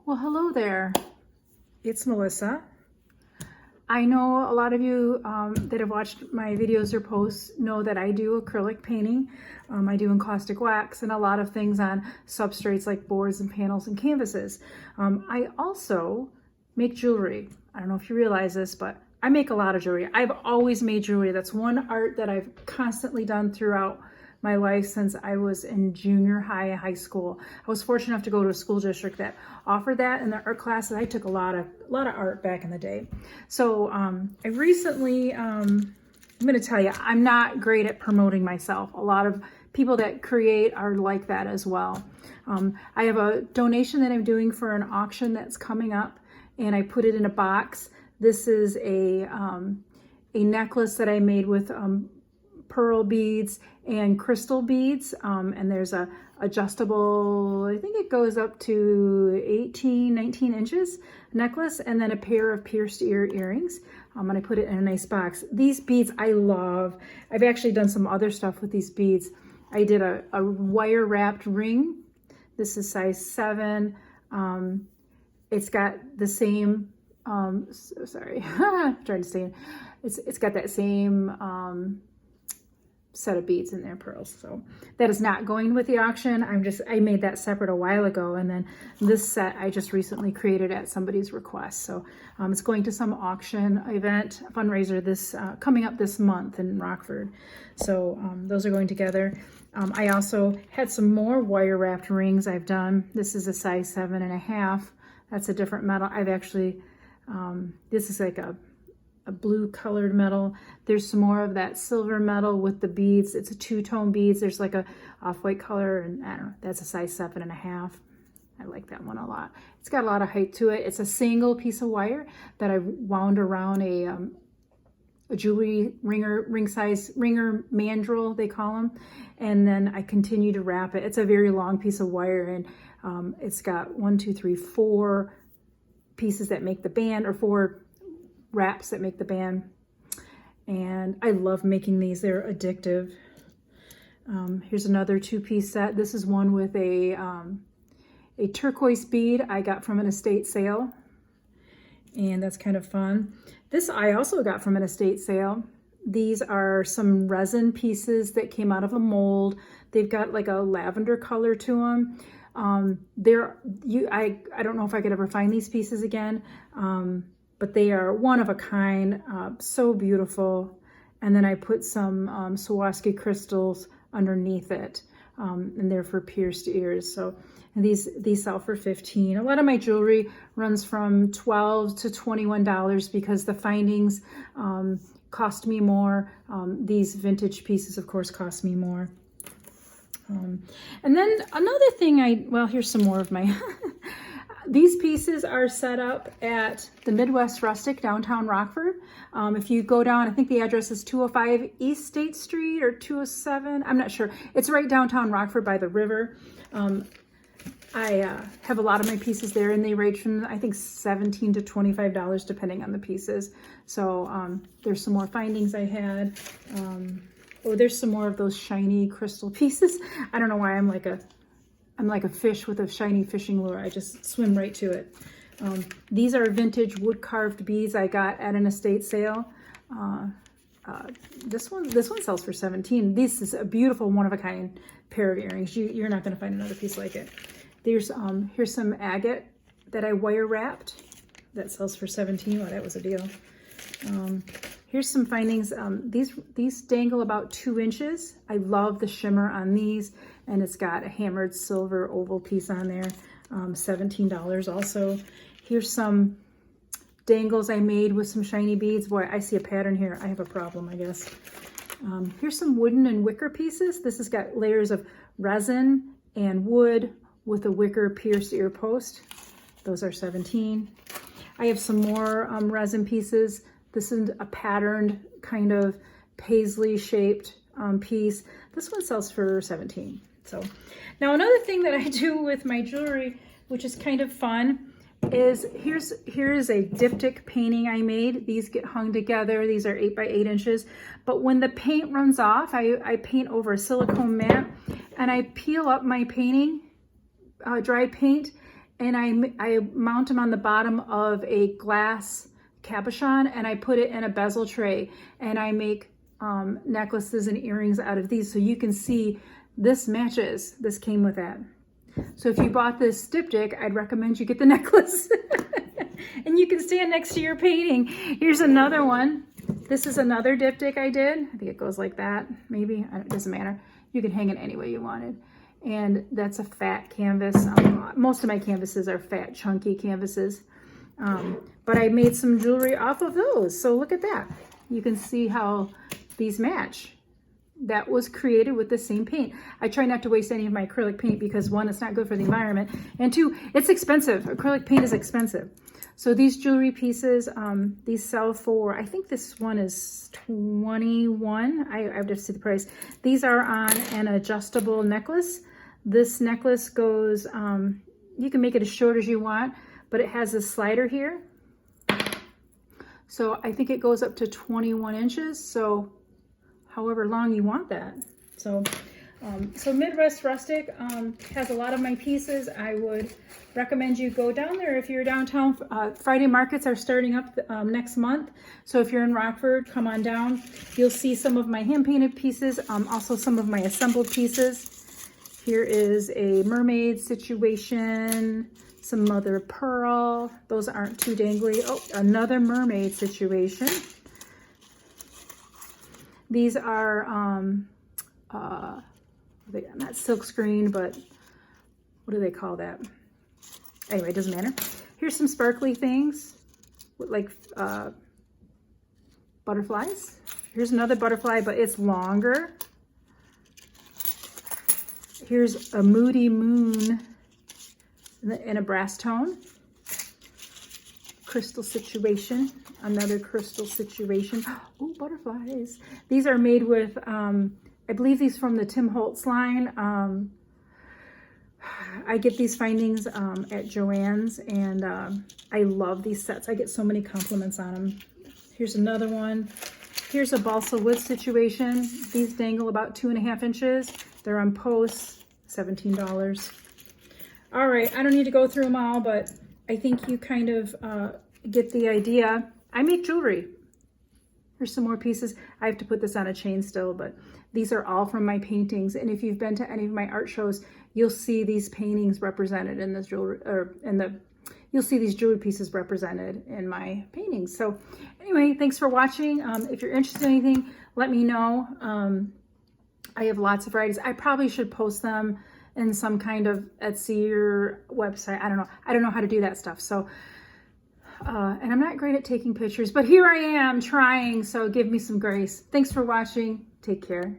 Well, hello there. It's Melissa. I know a lot of you that have watched my videos or posts know that I do acrylic painting. I do encaustic wax and a lot of things on substrates like boards and panels and canvases. I also make jewelry. I don't know if you realize this, but I make a lot of jewelry. I've always made jewelry. That's one art that I've constantly done throughout my life since I was in junior high and high school. I was fortunate enough to go to a school district that offered that in the art classes. I took a lot of art back in the day. So I recently, I'm gonna tell you, I'm not great at promoting myself. A lot of people that create are like that as well. I have a donation that I'm doing for an auction that's coming up, and I put it in a box. This is a necklace that I made with pearl beads and crystal beads, and there's a adjustable, I think it goes up to 18, 19 inches necklace, and then a pair of pierced ear earrings. And I put it in a nice box. These beads I love. I've actually done some other stuff with these beads. I did a wire wrapped ring. This is size 7. It's got the same sorry, I'm trying to say it's got that same set of beads in there, pearls. So that is not going with the auction. I made that separate a while ago, and then this set I just recently created at somebody's request. So it's going to some auction event fundraiser this coming up this month in Rockford. So those are going together. I also had some more wire wrapped rings I've done. This is a size 7.5. That's a different metal. I've actually this is like a blue colored metal. There's some more of that silver metal with the beads. It's a 2-tone beads. There's like a off-white color, and I don't know, that's a size 7.5. I like that one a lot. It's got a lot of height to it. It's a single piece of wire that I wound around a jewelry ringer mandrel, they call them. And then I continue to wrap it. It's a very long piece of wire, and it's got 4 pieces that make the band, or 4 wraps that make the band. And I love making these. They're addictive. Here's another 2-piece set. This is one with a turquoise bead I got from an estate sale, and that's kind of fun. This I also got from an estate sale. These are some resin pieces that came out of a mold. They've got like a lavender color to them. I don't know if I could ever find these pieces again, but they are one of a kind, so beautiful. And then I put some Swarovski crystals underneath it, and they're for pierced ears. So these sell for $15. A lot of my jewelry runs from $12 to $21 because the findings cost me more. These vintage pieces, of course, cost me more. And then another thing well, here's some more of my, these pieces are set up at the Midwest Rustic, downtown Rockford. If you go down, I think the address is 205 East State Street or 207, I'm not sure. It's right downtown Rockford by the river. I have a lot of my pieces there, and they range from, I think, $17 to $25 depending on the pieces. So there's some more findings I had. Oh, there's some more of those shiny crystal pieces. I don't know why I'm like a fish with a shiny fishing lure. I just swim right to it. These are vintage wood carved beads I got at an estate sale. This one sells for $17. This is a beautiful one of a kind pair of earrings. You're not going to find another piece like it. Here's some agate that I wire wrapped. That sells for $17. Well, that was a deal. Here's some findings. These dangle about 2 inches. I love the shimmer on these, and it's got a hammered silver oval piece on there. $17 also. Here's some dangles I made with some shiny beads. Boy, I see a pattern here. I have a problem, I guess. Here's some wooden and wicker pieces. This has got layers of resin and wood with a wicker pierced ear post. Those are $17. I have some more resin pieces. This is a patterned kind of paisley shaped piece. This one sells for $17. So now another thing that I do with my jewelry, which is kind of fun, is here is a diptych painting I made. These get hung together. These are 8 by 8 inches. But when the paint runs off, I paint over a silicone mat, and I peel up my painting, dry paint, and I mount them on the bottom of a glass cabochon, and I put it in a bezel tray, and I make necklaces and earrings out of these. So you can see this matches. This came with that. So if you bought this diptych, I'd recommend you get the necklace. And you can stand next to your painting. Here's another one. This is another diptych I did. I think it goes like that, maybe. It doesn't matter. You can hang it any way you wanted. And that's a fat canvas. Most of my canvases are fat, chunky canvases. But I made some jewelry off of those. So look at that. You can see how these match. That was created with the same paint. I try not to waste any of my acrylic paint because one, it's not good for the environment, and two, it's expensive. Acrylic paint is expensive. So these jewelry pieces, these sell for, I think this one is $21. I have to see the price. These are on an adjustable necklace. This necklace goes, you can make it as short as you want, but it has a slider here. So I think it goes up to 21 inches. So however long you want that. So Midwest Rustic has a lot of my pieces. I would recommend you go down there if you're downtown. Friday markets are starting up next month. So if you're in Rockford, come on down. You'll see some of my hand-painted pieces, also some of my assembled pieces. Here is a mermaid situation, some mother of pearl. Those aren't too dangly. Oh, another mermaid situation. These are, not silk screen, but what do they call that? Anyway, it doesn't matter. Here's some sparkly things, like butterflies. Here's another butterfly, but it's longer. Here's a moody moon in a brass tone. Crystal situation. Another crystal situation. Oh, butterflies. These are made with, I believe these from the Tim Holtz line. I get these findings at Joann's, and I love these sets. I get so many compliments on them. Here's another one. Here's a balsa wood situation. These dangle about 2.5 inches. They're on posts, $17. All right, I don't need to go through them all, but I think you kind of get the idea. I make jewelry. Here's some more pieces. I have to put this on a chain still, but these are all from my paintings. And if you've been to any of my art shows, you'll see these paintings represented in this jewelry, or you'll see these jewelry pieces represented in my paintings. So anyway, thanks for watching. If you're interested in anything, let me know. I have lots of varieties. I probably should post them in some kind of Etsy or website. I don't know. I don't know how to do that stuff. So, and I'm not great at taking pictures, but here I am trying. So give me some grace. Thanks for watching. Take care.